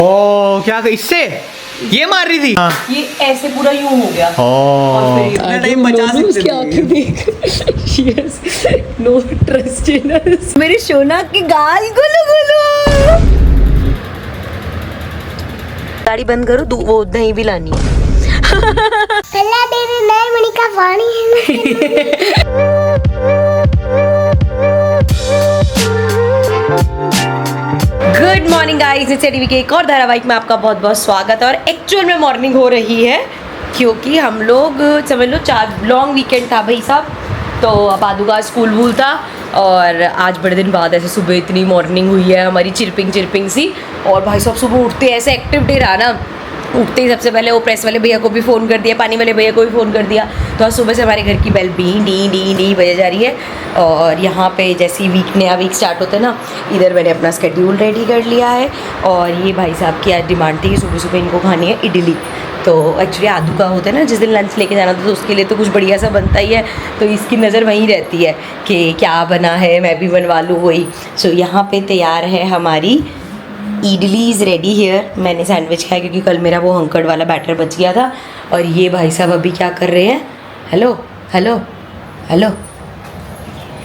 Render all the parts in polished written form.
ओ क्या इससे ये मार रही थी। हाँ। ये ऐसे पूरा यूं हो गया और फिर इतना टाइम बचा सकते थे। नो ट्रस्ट इन अस। मेरे सोना के गाल गुलू गुलू। गाड़ी बंद करो, वो दही भी लानी है। पहला मेरे नए मणि का पानी है। Good morning guys, it's TV के एक और धारावाहिक में आपका बहुत बहुत स्वागत है। और एक्चुअल में मॉर्निंग हो रही है क्योंकि हम लोग समझ लो 4 लॉन्ग वीकेंड था भाई साहब, तो अब आदू का स्कूल वूल था और आज बड़े दिन बाद ऐसे सुबह इतनी मॉर्निंग हुई है हमारी चिरपिंग सी। और भाई साहब सुबह उठते ऐसे एक्टिव डे रहा ना, उठते ही सबसे पहले वो प्रेस वाले भैया को भी फ़ोन कर दिया, पानी वाले भैया को भी फ़ोन कर दिया। तो आज सुबह से हमारे घर की बेल डी डी डी डी बजे जा रही है। और यहाँ पे जैसे ही नया वीक स्टार्ट होता है ना, इधर मैंने अपना स्केड्यूल रेडी कर लिया है। और ये भाई साहब की आज डिमांड थी कि सुबह सुबह इनको खानी है इडली। तो एक्चुअली आदू का होता है ना, जिस दिन लंच लेके जाना था तो उसके लिए तो कुछ बढ़िया सा बनता ही है, तो इसकी नज़र वहीं रहती है कि क्या बना है, मैं भी बनवा लूँ वही। सो यहाँ पे तैयार है हमारी इडली इज़ रेडी हेयर। मैंने सैंडविच खाया क्योंकि कल मेरा वो हंकड़ वाला बैटर बच गया था। और ये भाई साहब अभी क्या कर रहे हैं, हेलो हेलो हेलो,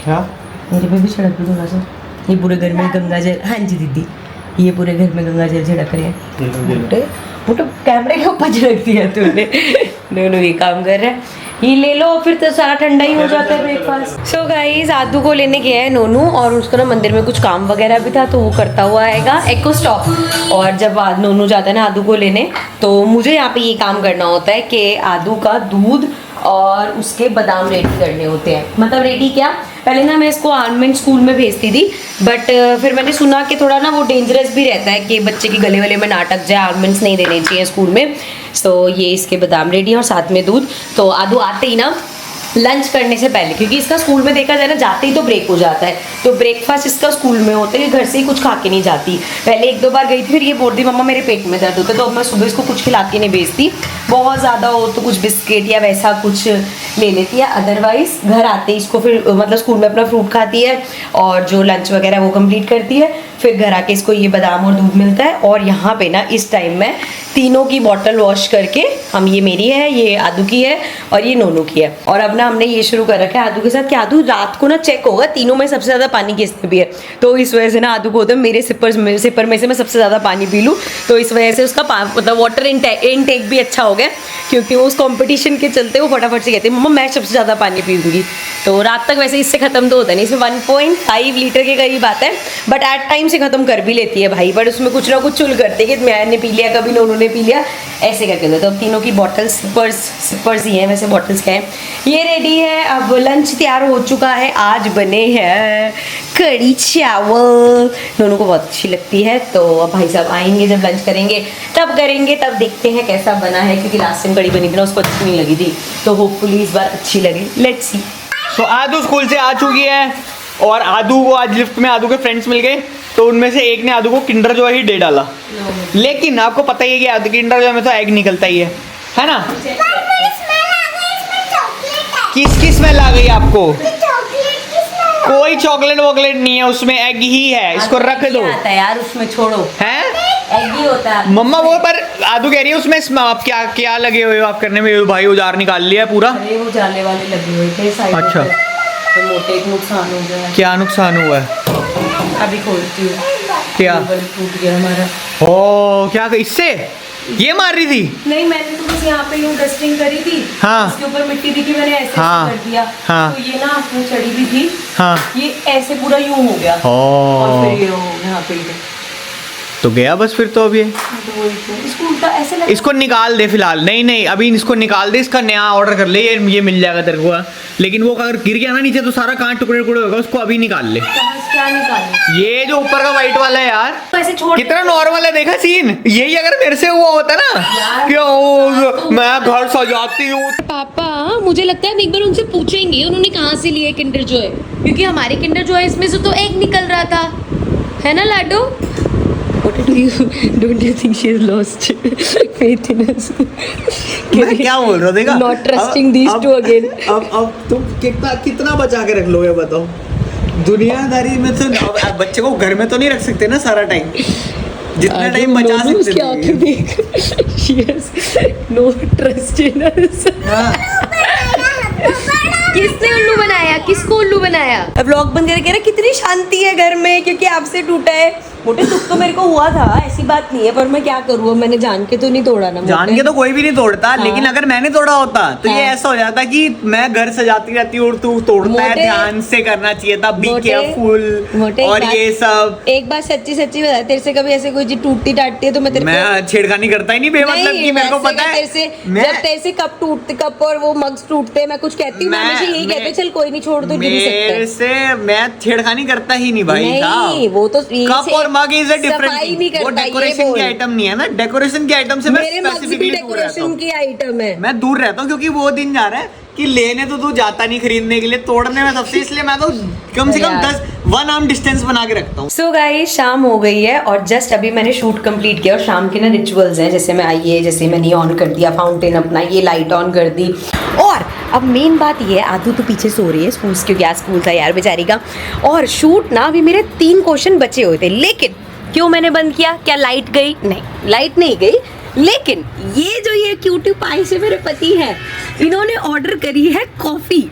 क्या मेरे पे भी छिड़क दो थोड़ा सा। ये पूरे घर में गंगा जल, हाँ जी दीदी, ये पूरे घर में गंगा जल छिड़क रहे हैं। मोटो कैमरे के ऊपर छिड़क दिया तूने। दोनों ये काम कर रहे हैं। ये ले लो फिर तो सारा ठंडा ही हो जाता है ब्रेकफास्ट। सो गाइस, आदू को लेने गया है नोनू, और उसको ना मंदिर में कुछ काम वगैरह भी था तो वो करता हुआ आएगा एको स्टॉप। और जब नोनू जाता है ना आदू को लेने, तो मुझे यहाँ पे ये काम करना होता है कि आदू का दूध और उसके बादाम रेडी करने होते हैं। मतलब रेडी क्या, पहले ना मैं इसको आर्मेंट स्कूल में भेजती थी, बट फिर मैंने सुना कि थोड़ा ना वो डेंजरस भी रहता है कि बच्चे के गले वले में ना अटक जाए, आर्मेंट्स नहीं देने चाहिए स्कूल में। सो ये इसके बादाम रेडी और साथ में दूध। तो आदू आते ही ना लंच करने से पहले, क्योंकि इसका स्कूल में देखा जाए ना जाते ही तो ब्रेक हो जाता है, तो ब्रेकफास्ट इसका स्कूल में होता है, घर से ही कुछ खा के नहीं जाती। पहले 1-2 बार गई थी, फिर ये बोलती मम्मा मेरे पेट में दर्द होता है, तो अब मैं सुबह इसको कुछ खिला के नहीं भेजती। बहुत ज़्यादा हो तो कुछ बिस्किट या वैसा कुछ ले लेती है, अदरवाइज घर आते ही इसको फिर मतलब स्कूल में अपना फ्रूट खाती है और जो लंच वगैरह वो कंप्लीट करती है। फिर घर आके इसको ये बादाम और दूध मिलता है। और यहाँ पे ना इस टाइम में तीनों की बॉटल वॉश करके, हम ये मेरी है, ये आदू की है और ये नोनू की है। और अब ना हमने ये शुरू कर रखा है आदू के साथ कि आदू रात को ना चेक होगा तीनों में सबसे ज़्यादा पानी किसने पिया है। तो इस वजह से ना आदू को होता है मेरे सिपर में से मैं सबसे ज़्यादा पानी पी लूँ, तो इस वजह से उसका मतलब वाटर इनटेक भी अच्छा हो गया, क्योंकि वो उस कॉम्पिटिशन के चलते वो फटाफट से कहते हैं मम्मा मैं सबसे ज़्यादा पानी पीऊँगी। तो रात तक वैसे इससे ख़त्म तो होता नहीं, इसमें 1.5 लीटर के करीब आता है, बट एट टाइम से ख़त्म कर भी लेती है भाई। बट उसमें कुछ ना कुछ चुल करते कि मैंने पी लिया, कभी नोनू ने पी लिया, ऐसे करके दो। तो अब तीनों की बॉटल्स सिपर्स ही हैं, वैसे बॉटल्स क्या हैं। ये रेडी है, अब लंच तैयार हो चुका है। आज बने हैं कड़ी चावल, नोनू को बहुत अच्छी लगती है। तो अब भाई साहब आएंगे जब लंच करेंगे तब देखते हैं कैसा बना है, क्योंकि लास्ट टाइम कड़ी बनी थी ना उसको अच्छी नहीं लगी थी, तो होपफुली इस बार अच्छी लगे, लेट्स सी। तो आदू स्कूल से आ चुकी है और आदू को आज लिफ्ट में आदू के फ्रेंड्स मिल गए, तो उनमें से एक ने आदू को किंडर जॉय ही दे डाला। लेकिन आपको पता ही है कि आदू किंडर जॉय में तो एग निकलता ही है ना। किसकी स्मेल आ गई आपको? कोई चॉकलेट वॉकलेट नहीं है उसमें, एग ही है, इसको रख दो। आता है यार उसमें, छोड़ो, हैं एग ही होता है मम्मा वो। पर आदू कह रही है उसमें आप क्या लगे हुए हो आप करने में, भाई उजार निकाल लिया है पूरा। अरे वो जाले वाले लगे हुए थे साइड। अच्छा, तो मोटे एक नुकसान हो गया। क्या नुकसान हुआ है? अभी खोलती हूँ। क्या टूट गया हमारा। ओ क्या इससे ये मार रही थी? नहीं, मैंने तो बस यहाँ पे यूँ डस्टिंग करी थी। हाँ। इसके ऊपर मिट्टी थी कि मैंने ऐसे हाँ। कर दिया। हाँ। तो ये ना उसमें चढ़ी भी थी। हाँ। ये ऐसे पूरा यूँ हो गया। और फिर ये हो यहाँ पे तो गया बस फिर तो अब ये इसको उल्टा ऐसे लगा। इसको निकाल दे फिलहाल। नहीं अभी इसको निकाल दे, इसका नया ऑर्डर कर ले, ये मिल जाएगा तेरे को। लेकिन वो अगर गिर गया ना नीचे तो सारा कांच टुकड़े होगा, उसको अभी निकाल ले। क्या निकालना? ये जो ऊपर का वाइट वाला है यार, तो ऐसे छोड़ कितना नॉर्मल है, देखा सीन। यही अगर मेरे से हुआ होता ना, क्यों मैं घर सजाती हूँ। पापा मुझे लगता है एक बार उनसे पूछेंगे उन्होंने कहाँ से लिए किंडर जॉय, क्योंकि हमारे किंडर जॉय इसमें से तो एग निकल रहा था, है ना लाडो? Don't you think she has lost faith in us? मैं क्या बोल रहा हूँ, देखा? Not trusting these two again. अब तुम कितना बचा के रख लोगे बताओ? दुनियादारी में तो अब बच्चे को घर में तो नहीं रख सकते ना सारा टाइम। जितना टाइम बचा सकते उसकी थे। आंखें देख नो ट्रस्ट इन अस। किसने उल्लू बनाया? किसको उल्लू बनाया? व्लॉग बंद करके कह रहा कितनी शांति है घर में क्योंकि आपसे टूटा है। मोटे दुख तो मेरे को हुआ था, ऐसी बात नहीं है, पर मैं क्या करूँ, मैंने जान के तो नहीं तोड़ा ना। जान के तो कोई भी नहीं तोड़ता, हाँ। लेकिन अगर मैंने तोड़ा होता तो ये हाँ। ऐसा हो जाता कि मैं घर सजाती रहती हूँ और तू तोड़ता है। मोटे- ध्यान से करना चाहिए था, बी मोटे- केयरफुल मोटे एक और बात- ये सब। एक बात सच्ची सच्ची बता, तेरे से कभी ऐसे कोई चीज टूटती टाटती है तो मैं तेरे को मैं छेड़खानी करता ही नहीं बेमतलब नहीं, की, मेरे को वैसे पता क्या है। तेरे से मैं जब तेरे से कप और वो मग्स टूटते हैं, मैं कुछ कहती हूँ, मैं मैं- हमेशा यही मैं- कहती हूँ चल कोई नहीं छोड़ दो, गिर ही सकता मेरे है। से मैं छेड़खानी करता ही नहीं भाई नहीं, साहब। वो तो यही कप से और मग इज अ डिफरेंट सफाई नहीं वो करता, ये डेकोरेशन बोल। की आइटम नहीं है ना। डेकोरेशन की आइटम से मैं मेरे मग्स भी स्पेसिफिकली दूर रहता डेकोरेशन हूँ। की आइटम है। मैं दूर रहता हूँ क्योंकि वो दिन जा रहा है कि लेने तो तू जाता नहीं खरीदने के लिए, तोड़ने में सबसे, इसलिए मैं तो कम से कम यार। 1 आर्म डिस्टेंस बना के रखता हूँ। सो गाइस शाम हो गई है और जस्ट अभी मैंने शूट कंप्लीट किया और शाम के ना रिचुअल्स हैं, जैसे मैं आई है, जैसे मैंने ऑन कर दिया फाउंटेन अपना, ये लाइट ऑन कर दी। और अब मेन बात ये है, आदू तो पीछे सो रही है स्कूल, क्योंकि आज स्कूल था यार बेचारी का। और शूट ना अभी मेरे 3 क्वेश्चन बचे हुए थे, लेकिन क्यों मैंने बंद किया? क्या लाइट गई? नहीं, लाइट नहीं गई, लेकिन ये क्यूटी पाई से मेरे पति हैं, इन्होंने ऑर्डर करी है कॉफी।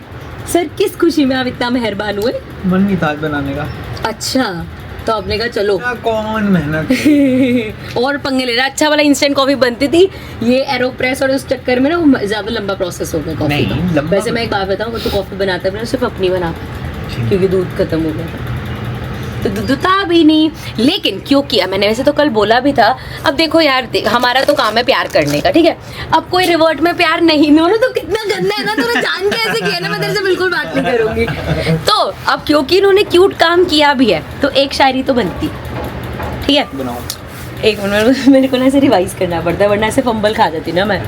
सर किस खुशी में आप इतना मेहरबान हुए? मन नहीं था बनाने का। अच्छा, तो आपने कहा चलो कौन मेहनत और पंगे ले रहा। अच्छा वाला इंस्टेंट कॉफी बनती थी, ये एरोप्रेस और उस चक्कर में ना वो ज्यादा लंबा प्रोसेस हो गया कॉफी नहीं, का। लंबा- वैसे मैं एक बात बताऊं, वो तो कॉफी बनाता है, सिर्फ अपनी बनाता क्योंकि दूध खत्म हो गया था तो दूध था भी नहीं। लेकिन क्यों किया मैंने? वैसे तो कल बोला भी था। अब देखो यार, हमारा तो काम है प्यार करने का, ठीक है? अब कोई रिवर्ट में प्यार नहीं, दोनों तो कितना गंदा है ना, तूने जान के ऐसे किया ना, मैं तेरे से बिल्कुल बात नहीं करूंगी। तो अब क्योंकि इन्होंने क्यूट काम किया भी है तो एक शायरी तो बनती, ठीक है? बनाओ। एक मिनट, मेरे को ना ऐसे रिवाइज करना पड़ता है वरना ऐसे फंबल खा जाती ना मैं।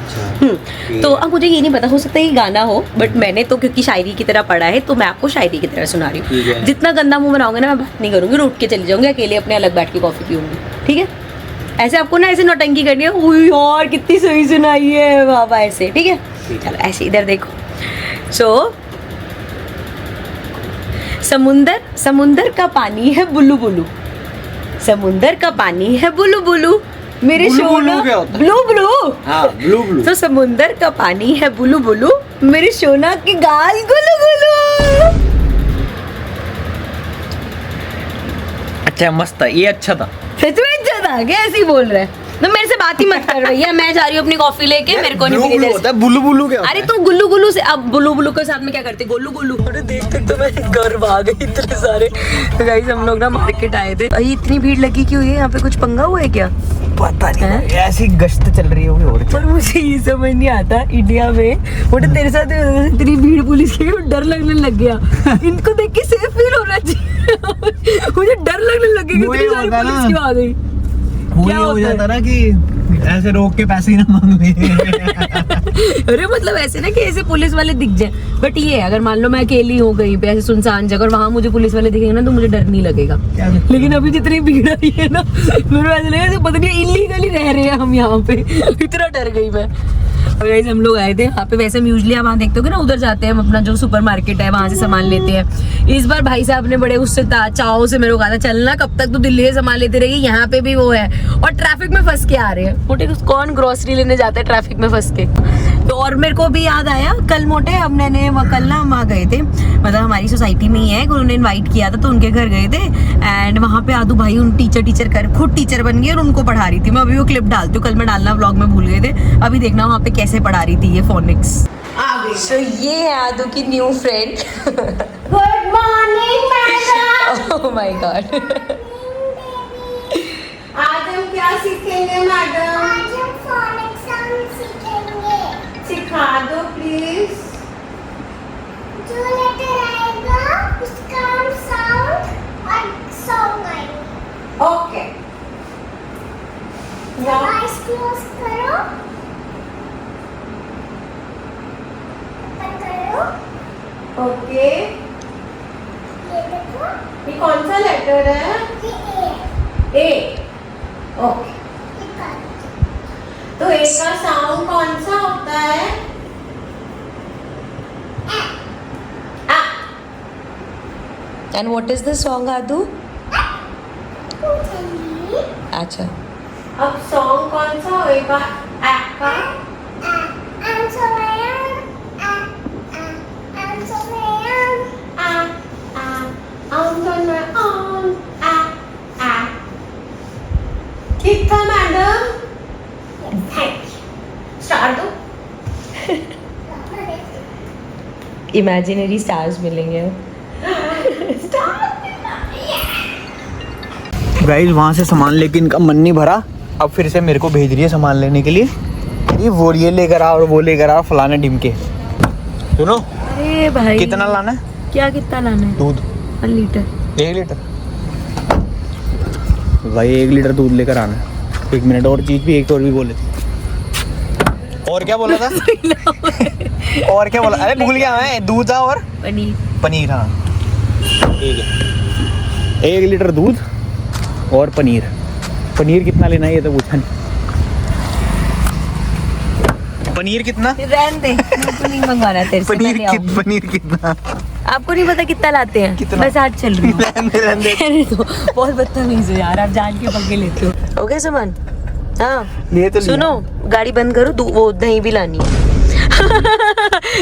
तो अब मुझे ये नहीं पता, हो सकता है ये गाना हो, बट मैंने तो क्योंकि शायरी की तरह पढ़ा है तो मैं आपको शायरी की तरह सुना रही ठीक हूँ। है। जितना गंदा मुंह बनाऊंगा ना मैं बात नहीं करूंगी, उठ के चली जाऊंगी अकेले, अपने अलग बैठ के कॉफी पीऊंगी, ठीक है? ऐसे आपको ना ऐसे नौटंकी करनी है, ओह यार कितनी सही सुनाई है बाबा, ऐसे, ठीक है? चलो ऐसे इधर देखो। सो समुंदर का पानी है बुलू बुलू, समुंदर का पानी है बुलू बुलू, मेरे बुलू सोना बुलू क्या होता है? Blue blue. हाँ, ब्लू ब्लू। तो समुंदर का पानी है बुलू बुलू, मेरे सोना के गाल गुलू गुलू। अच्छा मस्त था ये, अच्छा था। सच में अच्छा था क्या? ऐसे ही बोल रहा है तो मेरे से बात ही मत कर भैया, मैं जा रही हूँ अपनी कॉफी लेके, मेरे को नहीं ब्लू पीनी ब्लू देर होता से। है, बुलू बुलू क्या होता अरे है? तू गुल्लू गुल्लू से, अब बुलू बुलू के साथ में क्या करते? गोलू गुल्लू। अरे देख तक तो मैं घर आ गई इतने सारे। तो गाइस हम लोग ना मार्केट आए थे, अरे इतनी भीड़ लगी क्यों है? यहाँ पे कुछ पंगा हुआ है क्या? पता हैं? नहीं, ऐसी गश्त चल रही होगी और पर मुझे ये समझ नहीं आता इंडिया में, बोले तेरे साथ इतनी भीड़ पुलिस की, डर लगने लग गया। इनको देख के सेफ फील होना चाहिए। मुझे डर लगने लग गया कि वही इतनी सारी होता है पुलिस ना। क्यों आ गई। वो क्या ये हो होता है? जाता ना कि ऐसे रोक के पैसे ही ना मांग ले। अरे मतलब ऐसे ना कि ऐसे पुलिस वाले दिख जाए, बट ये है, अगर मान लो मैं अकेली हूँ कहीं पे ऐसे सुनसान जगह और वहां मुझे पुलिस वाले दिखेंगे ना तो मुझे डर नहीं लगेगा। क्या? लेकिन अभी जितनी भीड़ आई है ना, मेरे ऐसा लगा जैसे पता नहीं इलीगली रह रहे हैं हम यहाँ पे। इतना डर गई मैं। और गाइस हम लोग आए थे वहाँ पे, वैसे हम यूजली आप वहाँ देखते हो ना, उधर जाते हैं हम, अपना जो सुपरमार्केट है वहाँ से सामान लेते हैं। इस बार भाई साहब ने बड़े उससे चाव से मेरे को कहा था चलना, कब तक तो दिल्ली से सामान लेते रहेगी, यहाँ पे भी वो है, और ट्रैफिक में फंस के आ रहे हैं। मोटे कौन ग्रोसरी लेने जाता है ट्रैफिक में फंस के? तो और मेरे को भी याद आया कल मोटे, अब मैंने कल ना हम वहाँ गए थे, मतलब हमारी सोसाइटी में ही है, उन्होंने इनवाइट किया था तो उनके घर गए थे। एंड वहाँ पे आदू भाई उन टीचर कर खुद टीचर बन गई और उनको पढ़ा रही थी। मैं अभी वो क्लिप डालती हूँ, कल मैं डालना व्लॉग में भूल गए थे, अभी देखना वहाँ पे कैसे पढ़ा रही थी ये फोनिक्स। तो ये है आदू की new friend. Good morning madam. Oh my God. आज हम क्या सीखेंगे मैडम? आज हम फोनिक्स साउंड सीखेंगे। सिखा दो प्लीज। जो लेटर आएगा उसका हम साउंड और सॉन्ग आएंगे। ओके। आईज क्लोज करो। ओपन करो। ओके। ये देखो। ये कौन सा लेटर है? ये ए। ओके। तो ए का साउंड कौन सा होता है? आ। And what is the song आदू? अच्छा अब सॉन्ग कौन सा होएगा? का I'm so young. I'm so young. I'm gonna on. ठीक था मैडम? Thank स्टार दो। इमेजिनरी स्टार्स मिलेंगे। गाइस वहाँ से सामान लेके इनका मन नहीं भरा, अब फिर से मेरे को भेज रही है सामान लेने के लिए। ये लेकर आ और वो लेकर आ, फलाने ढिमके। सुनो, अरे भाई कितना लाना है? क्या कितना लाना है? दूध 1 लीटर। 1 लीटर भाई, 1 लीटर दूध लेकर आना है। 1 मिनट, और चीज भी एक और भी बोले थे। और क्या बोला था? और क्या बोला? अरे भूल गया मैं। दूध था और पनीर। हाँ ठीक है, 1 लीटर दूध और पनीर। पनीर कितना लेना है ये तो पूछा नहीं। पनीर कितना? रहने दे, मुझको नहीं मंगवाना तेरे से। मैं ले आऊंगी। पनीर कितना? आपको नहीं पता कितना लाते हैं? कितना? मैं 60 चल रही हूँ। रहने दे। रहने दो, बहुत बदतमीज हो यार, आप जान के पक्के लेते हो। हो गया सामान? हाँ ये तो सुनो, गाड़ी बंद करो, वो दही भी लानी है।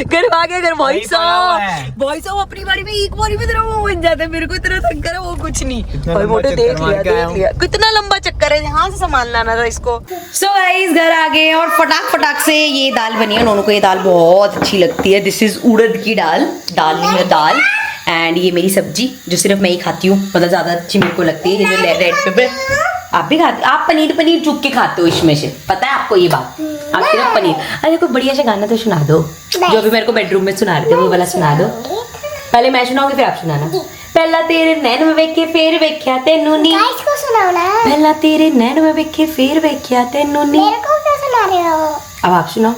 करवा के अगर वॉइस ऑफ अपनी बारी में एक बारी में तेरा वो बन जाता है। मेरे को इतना थक है वो कुछ नहीं। भाई मोटे देख लिया कितना लंबा चक्कर है, यहाँ से सामान लाना था इसको। सो गाइस घर आ गए और फटाक से ये दाल बनी है। उन्होंने को ये दाल बहुत अच्छी लगती है। दिस इज उड़द की दाल नहीं है दाल। एंड ये मेरी सब्जी जो सिर्फ मैं ही खाती हूँ, मतलब ज्यादा अच्छी मेरे को लगती है। ये जो रेड पेपर आप भी खाते, आप पनीर चुप के खाते हो इसमें से, पता है आपको ये बात? आप सिर्फ पनीर। अरे कोई बढ़िया सा गाना तो सुना दो, जो भी मेरे को बेडरूम में सुना रहे थे वो वाला सुना दो। पहले मैं सुनाऊंगी फिर आप सुनाना। पहला तेरे नैन में वेखे फिर वेख्या तेनू नी। गाइस को सुनाओ ना। पहला तेरे नैन में वेखे फिर वेख्या तेनू नी। मेरे को क्या सुना रहे हो? अब आप सुनाओ।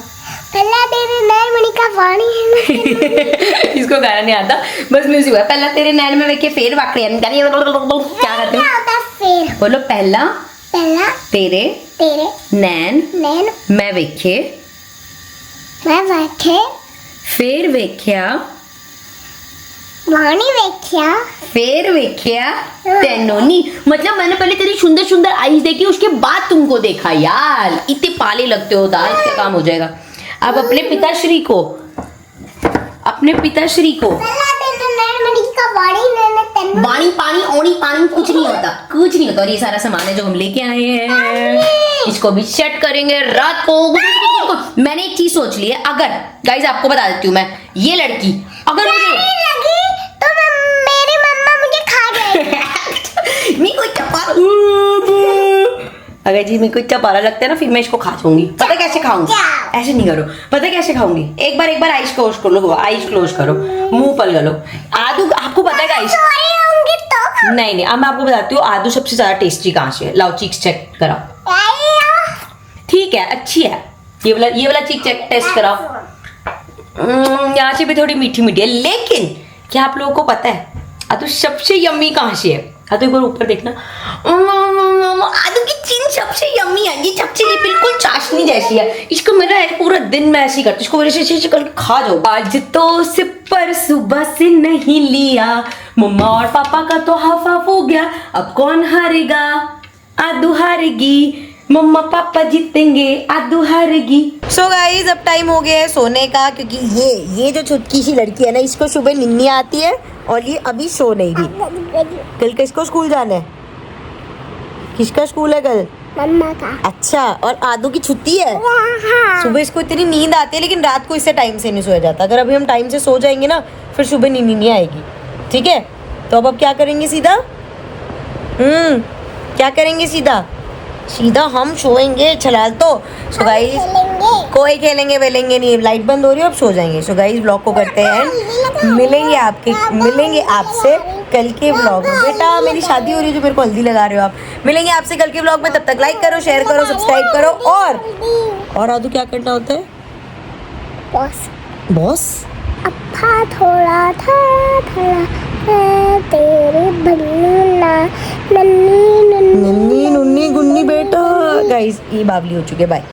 पहला तेरे नैन मणि का पानी है। इसको गाना नहीं आता, बस म्यूजिक हुआ। पहला तेरे नैन में वेखे फिर वाकड़िया क्या कहते हो? फिर बोलो पहला तेरे नैन मैं वेखे फिर वेख्या वाणी वेख्या फिर वेख्या तेनू नी। मतलब मैंने पहले तेरी सुंदर सुंदर आईज देखी, उसके बाद तुमको देखा। यार इतने पाले लगते हो, दाल क्या काम हो जाएगा। अब अपने पिताश्री को वाणी पानी ओणी पानी कुछ नहीं होता। और ये सारा सामान है जो हम लेके आए हैं, इसको भी सेट करेंगे रात को। मैंने एक चीज सोच ली है, अगर गाइस आपको बता देती हूँ मैं, ये लड़की अगर मुझे लगी तो मेरी मम्मा मुझे खा जाएगी। नहीं कोई अगर जी मेरे को इतना पारा लगता है ना, फिर मैं इसको खा जाऊंगी। पता कैसे खाऊंगी? ऐसे नहीं करो, पता कैसे खाऊंगी? एक बार आइस क्लोज कर लो, आइस क्लोज करो, मुंह पलगा लो। आदू आपको पता है गाइस? नहीं अब मैं आपको बताती हूँ आदू सबसे ज्यादा टेस्टी कहाँ से है। लाओ चीक्स चेक कराओ। ठीक है, अच्छी है। ये वाला चीक चेक टेस्ट कराओ। यहाँ से भी थोड़ी मीठी है, लेकिन क्या आप लोगों को पता है आदू सबसे यम्मी कहाँ से है? आदू एक बार ऊपर देखना, आदू की चिन सबसे यम्मी है। ये चपचली बिल्कुल चाशनी जैसी है। इसको मेरा पूरा दिन मैं ऐसे ही करती, इसको वैसे ऐसे करके खा जाओ। आज तो सिपर सुबह से नहीं लिया, मम्मा और पापा का तो हाफ हाफ हो गया। अब कौन हारेगा? आदू हारेगी, मम्मा पापा जीतेंगे, आदू हारेगी। सो गाइस अब टाइम हो गया है सोने का, क्योंकि ये जो छुटकी सी लड़की है ना, इसको सुबह नींद आती है और ये अभी सो नहीं रही। कल किसको स्कूल जाना है? किसका स्कूल है कल? मम्मा का। अच्छा, और आदू की छुट्टी है। सुबह इसको इतनी नींद आती है, लेकिन रात को इससे टाइम से नहीं सोया जाता। अगर अभी हम टाइम से सो जाएंगे ना, फिर सुबह नींद नहीं आएगी। ठीक है, तो अब क्या करेंगे सीधा? क्या करेंगे सीधा हम सोएंगे। छलाल तो सो गाइस कोई खेलेंगे वेलेंगे नहीं, लाइट बंद हो रही है, अब सो जाएंगे। सो गाइस ब्लॉग को करते हैं, मिलेंगे आपसे कल के ब्लॉग में। बेटा मेरी शादी हो रही है जो मेरे को हल्दी लगा रहे हो आप। मिलेंगे आपसे कल के ब्लॉग में, तब तक लाइक करो, शेयर करो, सब्सक्राइब करो। और आदू क्या करना होता है? बॉस अप्पा थोड़ा था तेरे बन्ना नन्नी नन्नी नुन्नी गुन्नी बेटा। गाइस ये बावली हो चुके, बाय।